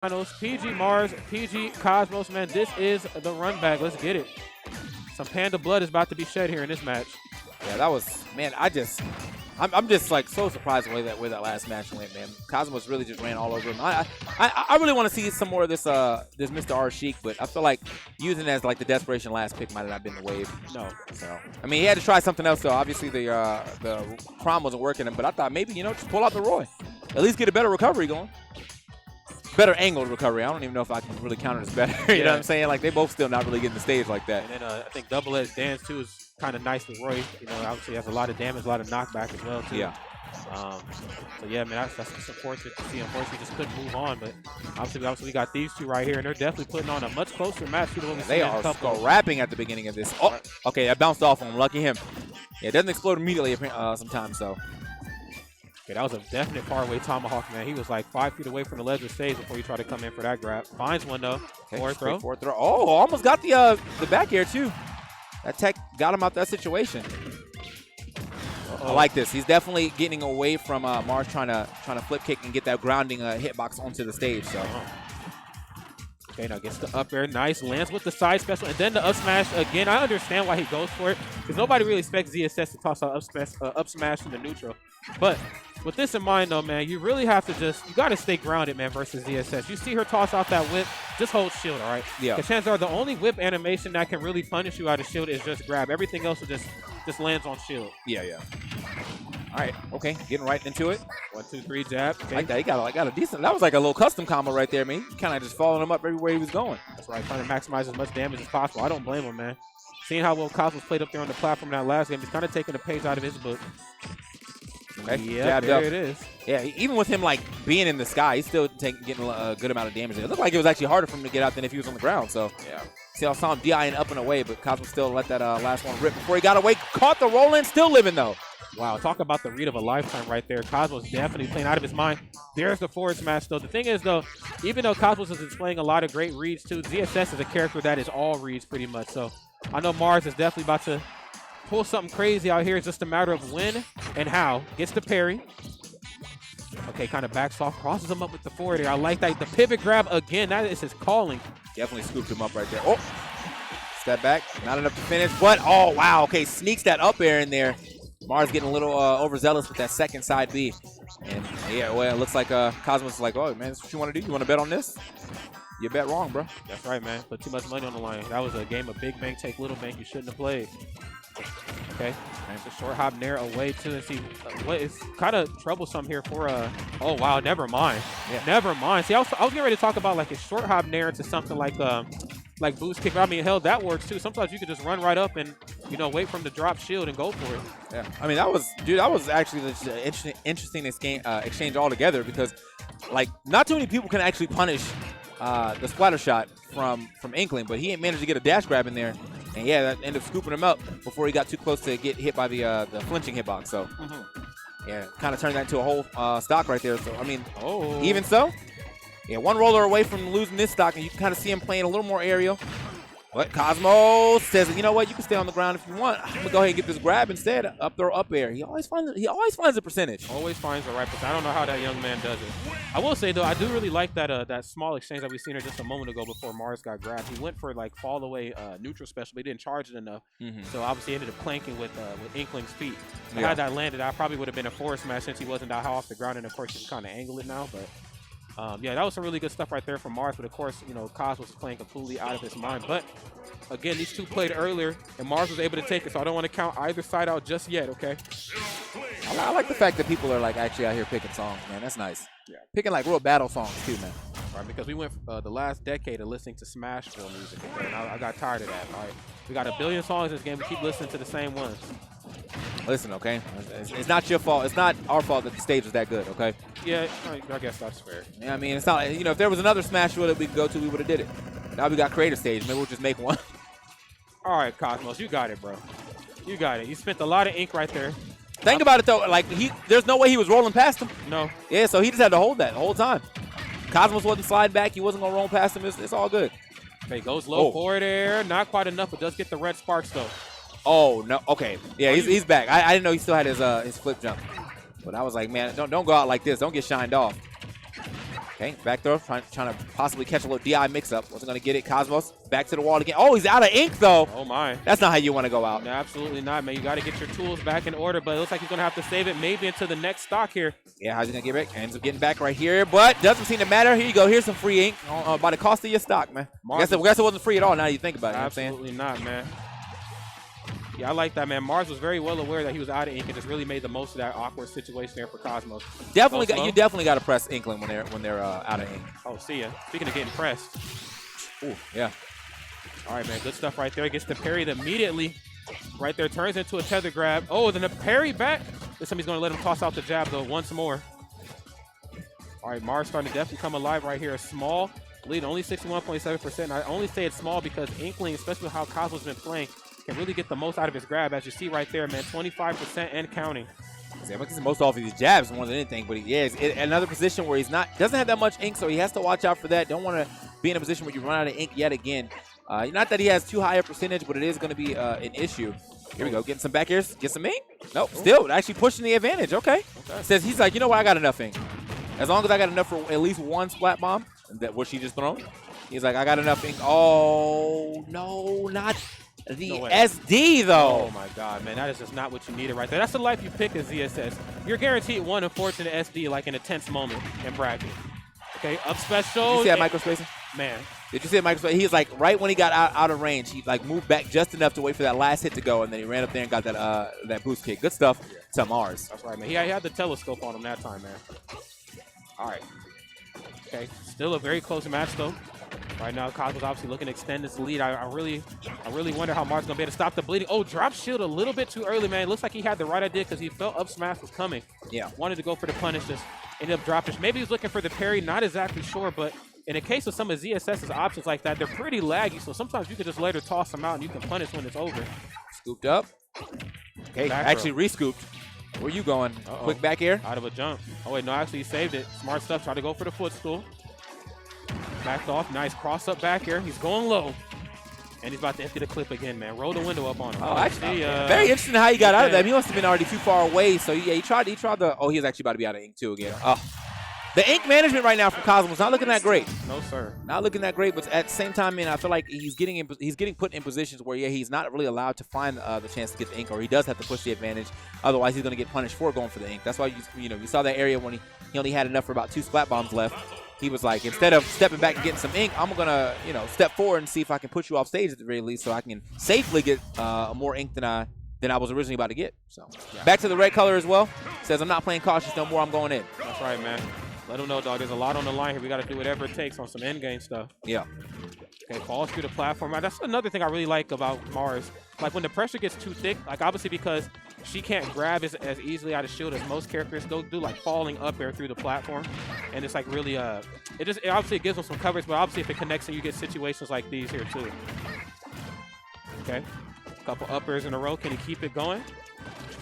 Finals, PG Mars, PG Cosmos, man, this is the run back. Let's get it. Some Panda blood is about to be shed here in this match. Yeah, that was, man, I'm just like so surprised the way that last match went, man. Cosmos really just ran all over him. I really want to see some more of this this Mr. R Sheik, but I feel like using it as like the desperation last pick might have not been the wave. No. So I mean, he had to try something else though. Obviously the Crom wasn't working him, but I thought maybe, you know, just pull out the Roy. At least get a better recovery going. Better angled recovery. I don't even know if I can really count it as better. You know what I'm saying? Like, they both still not really getting the stage like that. And then I think Double Edge Dance, too, is kind of nice with Roy. You know, obviously has a lot of damage, a lot of knockback as well, too. Yeah. So, yeah, man, that's just unfortunate to see. Unfortunately, just couldn't move on. But obviously we got these two right here, and they're definitely putting on a much closer match to the one we They are scrapping at the beginning of this. Oh, okay, that bounced off him. Lucky him. Yeah, it doesn't explode immediately sometimes, so. Okay, that was a definite faraway tomahawk, man. He was like 5 feet away from the ledge of stage before he tried to come in for that grab. Finds one, though. Okay, Forward throw. Oh, almost got the back air, too. That tech got him out that situation. I like this. He's definitely getting away from Mars trying to flip kick and get that grounding hitbox onto the stage. So. Okay, now gets the up air. Nice. Lands with the side special. And then the up smash again. I understand why he goes for it, because nobody really expects ZSS to toss out up smash from the neutral. But with this in mind, though, man, you really have to you got to stay grounded, man, versus ZSS. You see her toss out that whip, just hold shield, all right? Yeah. Because chances are the only whip animation that can really punish you out of shield is just grab. Everything else will just lands on shield. Yeah. All right, okay, getting right into it. 1, 2, 3 jab. Okay. Like that, he got a decent. That was like a little custom combo right there, man. Kind of just following him up everywhere he was going. That's right, trying to maximize as much damage as possible. I don't blame him, man. Seeing how well Cosmos played up there on the platform in that last game, he's kind of taking the page out of his book. Okay, yeah, there it is. Yeah, even with him like being in the sky, he's still getting a good amount of damage. It looked like it was actually harder for him to get out than if he was on the ground. So yeah, see, I saw him DIing up and away, but Cosmos still let that last one rip before he got away. Caught the roll in, still living though. Wow, talk about the read of a lifetime right there. Cosmos definitely playing out of his mind. There's the forward smash, though. The thing is, though, even though Cosmos is displaying a lot of great reads, too, ZSS is a character that is all reads pretty much. So I know Mars is definitely about to pull something crazy out here. It's just a matter of when and how. Gets the parry. Okay, kind of backs off, crosses him up with the forward air. I like that. The pivot grab again. That is his calling. Definitely scooped him up right there. Oh, step back. Not enough to finish, but oh, wow. Okay, sneaks that up air in there. Mars getting a little overzealous with that second side B. And yeah, well, it looks like Cosmos is like, oh, man, that's what you want to do? You want to bet on this? You bet wrong, bro. That's right, man. Put too much money on the line. That was a game of big bank, take little bank you shouldn't have played. Okay, and the short hop Nair away, too. And see, what is kind of troublesome here for oh, wow, never mind. Yeah. Never mind. See, I was getting ready to talk about like a short hop Nair into something like boost kick. I mean, hell, that works, too. Sometimes you could just run right up and, you know, wait for him to drop shield and go for it. Yeah, I mean, that was actually an interesting exchange altogether, because, like, not too many people can actually punish the splatter shot from Inkling, but he ain't managed to get a dash grab in there. And yeah, that ended up scooping him up before he got too close to get hit by the flinching hitbox. So, yeah, kind of turned that into a whole stock right there. So, I mean, even so, yeah, one roller away from losing this stock, and you can kind of see him playing a little more aerial. But Cosmos says, you know what, you can stay on the ground if you want. I'm gonna go ahead and get this grab instead. Up throw, up air. He always finds a percentage. Always finds the right percentage. I don't know how that young man does it. I will say though, I do really like that that small exchange that we seen here just a moment ago before Mars got grabbed. He went for like fall away neutral special, but he didn't charge it enough. So obviously he ended up planking with Inkling's feet. So had that landed, I probably would have been a forward smash since he wasn't that high off the ground, and of course you can kind of angle it now, but. Yeah, that was some really good stuff right there from Mars, but of course, you know, Cosmos was playing completely out of his mind. But again, these two played earlier, and Mars was able to take it, so I don't want to count either side out just yet, okay? I like the fact that people are like actually out here picking songs, man. That's nice. Yeah. Picking like real battle songs too, man. Right, because we went the last decade of listening to Smashville music, okay? And I got tired of that, all right? We got a billion songs in this game. We keep listening to the same ones. Listen, okay? It's not your fault. It's not our fault that the stage was that good, okay? Yeah, I guess that's fair. Yeah, I mean, it's not, you know, if there was another Smashville that we could go to, we would have did it. Now we got creative stage. Maybe we'll just make one. All right, Cosmos, you got it, bro. You got it. You spent a lot of ink right there. Think about it, though. Like, there's no way he was rolling past him. No. Yeah, so he just had to hold that the whole time. Cosmos wasn't sliding back. He wasn't going to roll past him. It's all good. Okay, goes low forward air. Not quite enough, but does get the red sparks, though. Oh, no. Okay. Yeah, he's back. I didn't know he still had his flip jump. But I was like, man, don't go out like this. Don't get shined off. Okay, back throw, trying to possibly catch a little DI mix-up. Wasn't going to get it. Cosmos back to the wall again. Oh, he's out of ink, though. Oh, my. That's not how you want to go out. No, absolutely not, man. You got to get your tools back in order, but it looks like he's going to have to save it maybe into the next stock here. Yeah, how's he going to get back? Ends up getting back right here, but doesn't seem to matter. Here you go. Here's some free ink by the cost of your stock, man. I guess it wasn't free at all now you think about it. Absolutely not, man. Yeah, I like that, man. Mars was very well aware that he was out of ink and just really made the most of that awkward situation there for Cosmos. You definitely got to press Inkling when they're out of ink. Oh, see ya. Speaking of getting pressed. Ooh, yeah. All right, man. Good stuff right there. Gets the parry immediately. Right there. Turns into a tether grab. Oh, then a parry back. This time he's going to let him toss out the jab, though, once more. All right, Mars starting to definitely come alive right here. A small lead, only 61.7%. I only say it's small because Inkling, especially with how Cosmos has been playing, can really get the most out of his grab, as you see right there, man. 25% and counting. Yeah, I'm the most off of these jabs more than anything, but he is in another position where doesn't have that much ink, so he has to watch out for that. Don't want to be in a position where you run out of ink yet again. Not that he has too high a percentage, but it is going to be an issue. Here we go, getting some back airs, get some ink. Nope, still actually pushing the advantage. Okay. Says he's like, you know what, I got enough ink. As long as I got enough for at least one splat bomb, that what she just thrown. He's like, I got enough ink. Oh no, not. The SD, though. Oh, my God, man. That is just not what you needed right there. That's the life you pick as ZSS. You're guaranteed one unfortunate SD, like in a tense moment in bracket. Okay, up special. Did you see that microspacing? Man. Did you see that microspacing? He was like, right when he got out of range, he like moved back just enough to wait for that last hit to go, and then he ran up there and got that boost kick. Good stuff to Mars. That's right, man. He had the telescope on him that time, man. All right. Okay, still a very close match, though. Right now, Cosmos obviously looking to extend this lead. I really wonder how Mars is going to be able to stop the bleeding. Oh, drop shield a little bit too early, man. It looks like he had the right idea because he felt up smash was coming. Yeah. Wanted to go for the punish, just ended up dropping. Maybe he was looking for the parry, not exactly sure, but in the case of some of ZSS's options like that, they're pretty laggy, so sometimes you can just later toss them out and you can punish when it's over. Scooped up. Okay, actually re-scooped. Where you going? Quick back air? Out of a jump. Oh, wait, no, actually he saved it. Smart stuff. Tried to go for the footstool. Backed off. Nice cross-up back here. He's going low. And he's about to empty the clip again, man. Roll the window up on him. Oh, actually, very interesting how he got out of that. He must have been already too far away. So, yeah, he tried the – oh, he was actually about to be out of ink, too, again. The ink management right now for Cosmos not looking that great. No, sir. Not looking that great, but at the same time, man, I feel like he's getting put in positions where, yeah, he's not really allowed to find the chance to get the ink, or he does have to push the advantage. Otherwise, he's going to get punished for going for the ink. That's why, you saw that area when he only had enough for about 2 splat bombs left. He was like, instead of stepping back and getting some ink, I'm going to, step forward and see if I can put you off stage at the very least so I can safely get more ink than I was originally about to get. So, back to the red color as well. Says, I'm not playing cautious no more. I'm going in. That's right, man. Let him know, dog. There's a lot on the line here. We got to do whatever it takes on some endgame stuff. Yeah. Okay, falls through the platform. That's another thing I really like about Mars. Like, when the pressure gets too thick, like, obviously because she can't grab as easily out of shield as most characters, they'll do, like, falling up air through the platform. And it's, like, really, obviously it gives them some coverage, but obviously if it connects and you get situations like these here, too. Okay. A couple up airs in a row. Can he keep it going?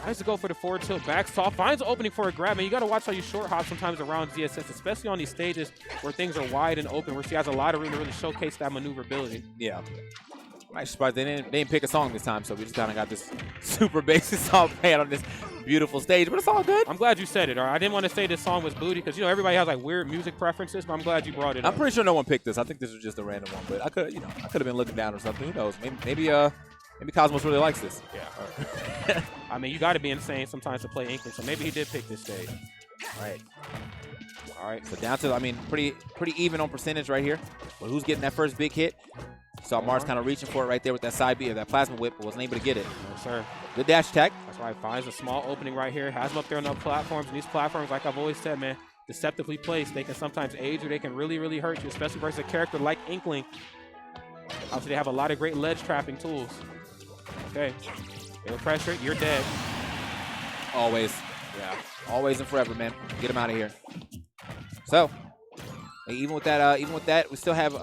Tries to go for the forward tilt, backs off, finds an opening for a grab, and you got to watch how you short hop sometimes around ZSS, especially on these stages where things are wide and open, where she has a lot of room to really showcase that maneuverability. Yeah. I'm actually surprised they didn't pick a song this time, so we just kind of got this super basic song playing on this beautiful stage, but it's all good. I'm glad you said it, all right? I didn't want to say this song was booty because, everybody has, like, weird music preferences, but I'm glad you brought it up. I'm pretty sure no one picked this. I think this was just a random one, but I could have been looking down or something. Who knows? Maybe Cosmos really likes this. Yeah. I mean, you got to be insane sometimes to play Inkling, so maybe he did pick this stage. All right. So down to, pretty even on percentage right here. But who's getting that first big hit? Saw Mars kind of reaching for it right there with that side B or that plasma whip, but wasn't able to get it. No, sir. Good dash attack. That's right. Finds a small opening right here. Has him up there on the platforms. And these platforms, like I've always said, man, deceptively placed. They can sometimes age or they can really, really hurt you, especially versus a character like Inkling. Obviously, they have a lot of great ledge trapping tools. Okay. They were pressured. You're dead. Always. Yeah. Always and forever, man. Get him out of here. So, even with that, we still have.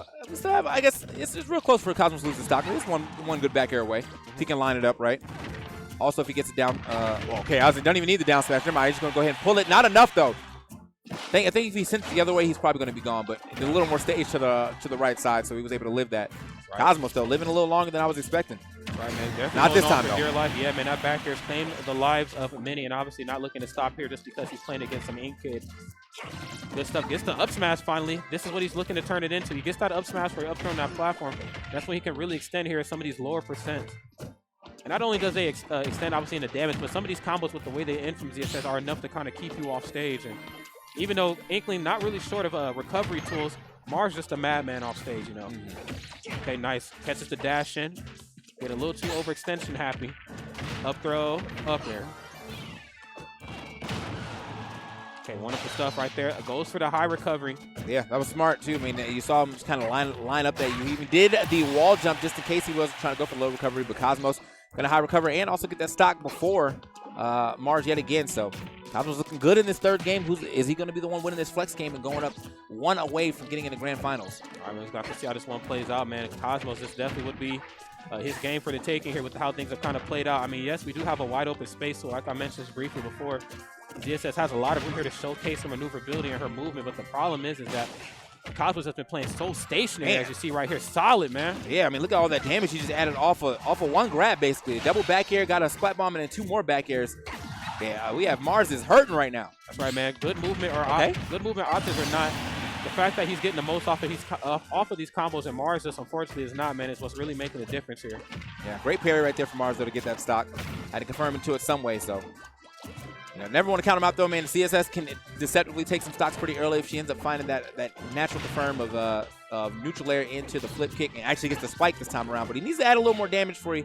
I guess it's real close for Cosmos to lose the stock. There's one good back air away. If he can line it up right. Also, if he gets it down. Okay, I don't even need the down smash. Never mind. He's just gonna go ahead and pull it. Not enough though. I think if he sent it the other way, he's probably going to be gone. But a little more stage to the right side, so he was able to live that. Right. Cosmos though living a little longer than I was expecting. Right, man. Definitely not this time though. Dear life. Yeah, man. That back air's claimed the lives of many, and obviously not looking to stop here just because he's playing against some Ink Kid. Good stuff. Gets the up smash finally. This is what he's looking to turn it into. He gets that up smash where he up throw on that platform. That's when he can really extend here at some of these lower percents. And not only does they extend, obviously, in the damage, but some of these combos with the way they end from ZSS are enough to kind of keep you off stage. And even though Inkling not really short of recovery tools, Mars just a madman off stage, you know. Okay, nice. Catches the dash in. Get a little too overextension happy. Up throw, up there. Okay, wonderful stuff right there. Goes for the high recovery. Yeah, that was smart, too. I mean, you saw him just kind of line up that. You even did the wall jump just in case he wasn't trying to go for low recovery, but Cosmos got a high recovery and also get that stock before Mars yet again. So Cosmos looking good in this third game. Is he going to be the one winning this flex game and going up one away from getting in the grand finals? All right, man, we've got to see how this one plays out, man. Cosmos, this definitely would be his game for the taking here with how things have kind of played out. I mean, yes, we do have a wide open space, so like I mentioned briefly before, ZSS has a lot of room here to showcase her maneuverability and her movement, but the problem is that Cosmos has been playing so stationary, as you see right here. Solid, man. Yeah, I mean, look at all that damage he just added off of one grab, basically. A double back air, got a splat bomb, and then 2 more back airs. Yeah, we have Mars is hurting right now. That's right, man. Good movement good movement options or not. The fact that he's getting the most off of these combos and Mars just unfortunately is not, man. It's what's really making the difference here. Yeah, great parry right there for Mars, though, to get that stock. Had to confirm into it some way, so. You know, never want to count him out, though, man. CSS can deceptively take some stocks pretty early if she ends up finding that natural confirm of neutral air into the flip kick and actually gets the spike this time around. But he needs to add a little more damage before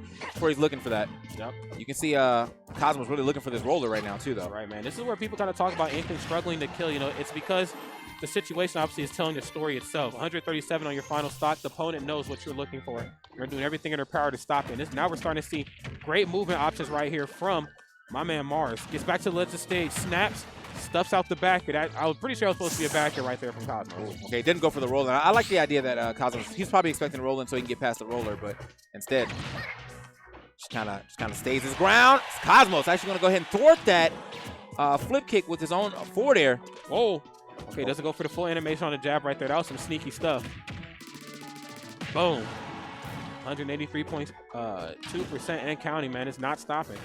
he's looking for that. Yep. You can see Cosmos really looking for this roller right now, too, though. Right, man. This is where people kind of talk about Inkling struggling to kill. You know, it's because the situation obviously is telling the story itself. 137 on your final stock. The opponent knows what you're looking for. You're doing everything in their power to stop it. Now we're starting to see great movement options right here from my man Mars. Gets back to the ledge of stage, snaps, stuffs out the back air. I was pretty sure it was supposed to be a back air right there from Cosmos. Okay, didn't go for the roller. I like the idea that Cosmos, he's probably expecting to roll in so he can get past the roller, but instead, just kind of stays his ground. Cosmos actually going to go ahead and thwart that flip kick with his own forward air. Oh, okay, doesn't go for the full animation on the jab right there. That was some sneaky stuff. Boom. 183.2% and counting, man. It's not stopping.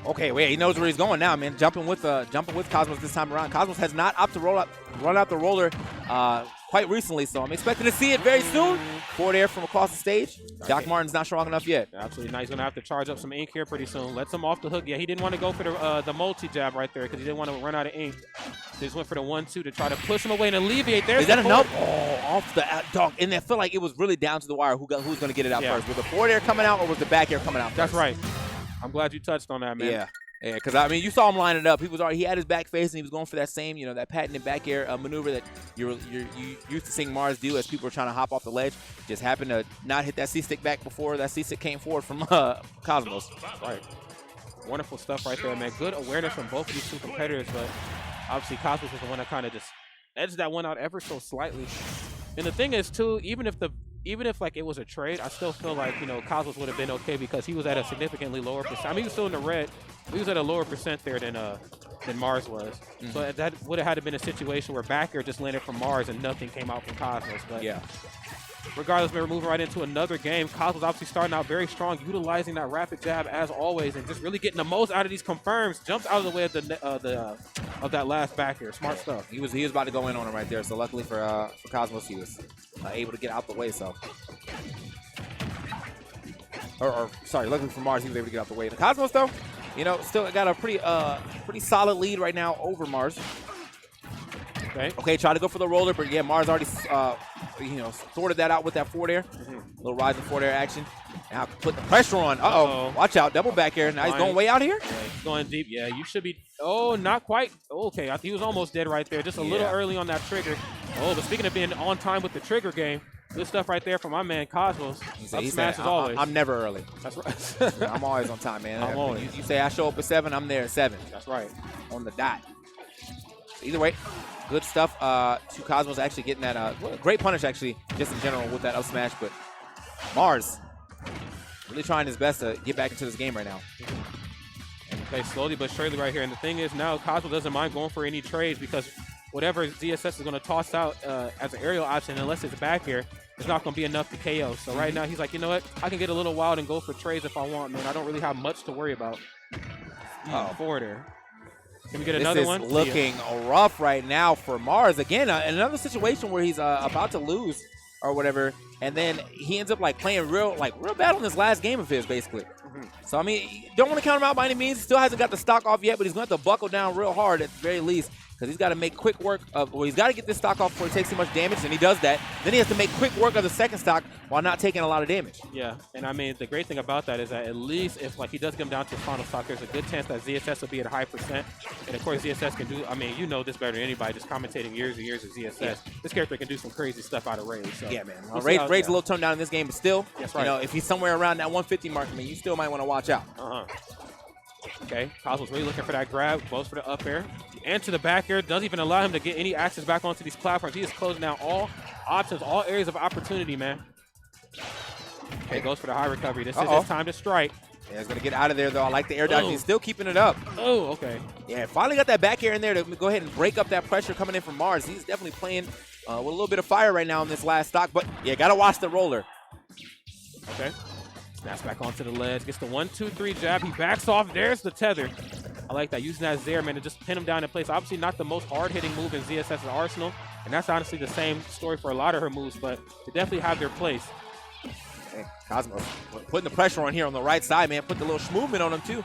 Okay, wait, he knows where he's going now, man. Jumping with Cosmos this time around. Cosmos has not opted to run out the roller quite recently, so I'm expecting to see it very soon. Forward air from across the stage. Doc Martin's not strong enough yet. Absolutely not. He's going to have to charge up some ink here pretty soon. Lets him off the hook. Yeah, he didn't want to go for the multi-jab right there because he didn't want to run out of ink. He just went for the 1-2 to try to push him away and alleviate. There's Is that enough? Oh, off the dog. And I feel like it was really down to the wire who's going to get it out first. Was the forward air coming out or was the back air coming out first? That's right. I'm gled you touched on that, man. Yeah, because, I mean, you saw him line it up. He had his back face, and he was going for that same, that patented back air maneuver that you used to seeing Mars do as people were trying to hop off the ledge. Just happened to not hit that C-stick back before that C-stick came forward from Cosmos. Right. Wonderful stuff right there, man. Good awareness from both of these two competitors, but obviously Cosmos was the one that kind of just edged that one out ever so slightly. And the thing is, too, even if like it was a trade, I still feel like, Cosmos would have been okay because he was at a significantly lower percent. I mean, he was still in the red. He was at a lower percent there than Mars was. Mm-hmm. So that would have had to been a situation where back air just landed from Mars and nothing came out from Cosmos. But yeah. Regardless, we're moving right into another game. Cosmos obviously starting out very strong, utilizing that rapid jab as always, and just really getting the most out of these confirms. Jumps out of the way of that last back air. Smart stuff. He was about to go in on him right there. So luckily for Cosmos, he was able to get out the way. So, sorry, luckily for Mars, he was able to get out the way. The Cosmos though, still got a pretty solid lead right now over Mars. Okay, try to go for the roller, but yeah, Mars already sorted that out with that forward air. Little rising forward air action. Now put the pressure on. Uh-oh. Watch out. Double back air. Now he's going way out here. Yeah, he's going deep. Yeah, you should be. Oh, not quite. Okay, I think he was almost dead right there. Just a little early on that trigger. Oh, but speaking of being on time with the trigger game, good stuff right there from my man Cosmos. Up smash as always. I'm never early. That's right. I'm always on time, man. I'm always. You say I show up at 7, I'm there at 7. That's right. On the dot. Either way, good stuff. To Cosmos actually getting that great punish, actually, just in general with that up smash. But Mars really trying his best to get back into this game right now. Okay, slowly but surely right here. And the thing is now Cosmos doesn't mind going for any trades because whatever ZSS is going to toss out as an aerial option, unless it's back here, it's not going to be enough to KO. So right now he's like, you know what? I can get a little wild and go for trades if I want, man. I don't really have much to worry about. Forward air. Can we get another one? This is looking rough right now for Mars. Again, another situation where he's about to lose or whatever, and then he ends up like playing real bad on this last game of his, basically. So I mean, don't want to count him out by any means. He still hasn't got the stock off yet, but he's going to have to buckle down real hard at the very least, because he's got to make quick work of, well, he's got to get this stock off before he takes too much damage, and he does that. Then he has to make quick work of the second stock while not taking a lot of damage. Yeah, and I mean, the great thing about that is that at least if like he does come down to his final stock, there's a good chance that ZSS will be at a high percent. And of course, ZSS can do, I mean, you know this better than anybody, just commentating years and years of ZSS. Yeah. This character can do some crazy stuff out of Rage. So yeah, man. Rage's a little toned down in this game, but still, that's right. You know, if he's somewhere around that 150 mark, I mean, you still might want to watch out. Okay, Cosmo's really looking for that grab, goes for the up air, and to the back air, doesn't even allow him to get any access back onto these platforms. He is closing down all options, all areas of opportunity, man. Okay, goes for the high recovery. This is his time to strike. Yeah, he's going to get out of there, though. I like the air dodge. He's still keeping it up. Oh, okay. Yeah, finally got that back air in there to go ahead and break up that pressure coming in from Mars. He's definitely playing with a little bit of fire right now in this last stock, but yeah, got to watch the roller. Okay. Snaps back onto the ledge, gets the 1-2-3 jab. He backs off. There's the tether. I like that, using that Zaire, man, to just pin him down in place. Obviously not the most hard-hitting move in ZSS's arsenal, and that's honestly the same story for a lot of her moves, but they definitely have their place. Hey, Cosmo putting the pressure on here on the right side, man. Put the little movement on him, too.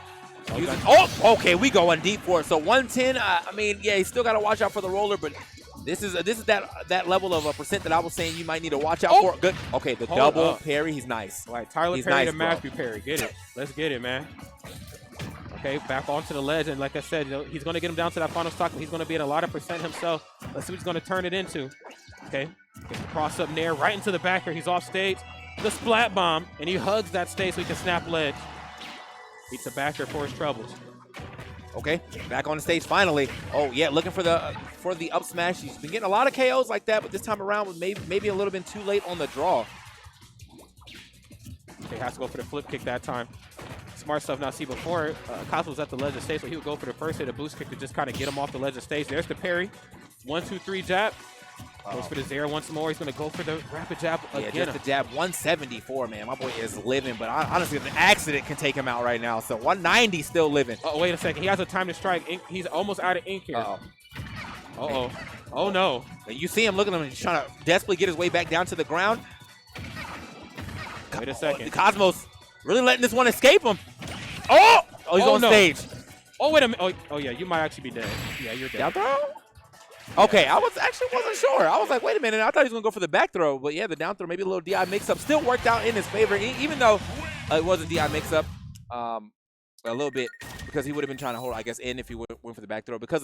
Okay, we going deep for it. So 110, I mean, yeah, he's still got to watch out for the roller, but this is that level of a percent that I was saying you might need to watch out for. Good. Okay, the double parry, he's nice. Right, Tyler Perry to Matthew Perry. Get it. Let's get it, man. Okay, back onto the ledge, and like I said, he's going to get him down to that final stock, but he's going to be at a lot of percent himself. Let's see what he's going to turn it into. Okay, gets the cross up nair right into the backer. He's off stage. The splat bomb, and he hugs that stage so he can snap ledge. Beats the backer for his troubles. Okay, back on the stage finally. Oh yeah, looking for the up smash. He's been getting a lot of KOs like that, but this time around was maybe a little bit too late on the draw. Okay, has to go for the flip kick that time. Smart stuff. Now see, before Cosmo was at the ledge of stage, so he would go for the first hit, a boost kick to just kind of get him off the ledge of stage. There's the parry. 1-2-3 jab. Goes for the Zaire once more. He's going to go for the rapid jab again. Yeah, just the jab. 174, man. My boy is living, but honestly, an accident can take him out right now. So 190 still living. Oh, wait a second. He has a time to strike. He's almost out of ink here. Uh-oh. Oh, no. And you see him looking at him. He's trying to desperately get his way back down to the ground. Wait a second. Cosmos really letting this one escape him. Oh, he's on stage. Oh, wait a minute. Oh, yeah, you might actually be dead. Yeah, you're dead. Down throw? Okay, I wasn't sure. I was like, wait a minute. I thought he was going to go for the back throw. But, yeah, the down throw, maybe a little DI mix-up. Still worked out in his favor, even though it was a DI mix-up a little bit, because he would have been trying to hold, I guess, in if he went for the back throw. Because of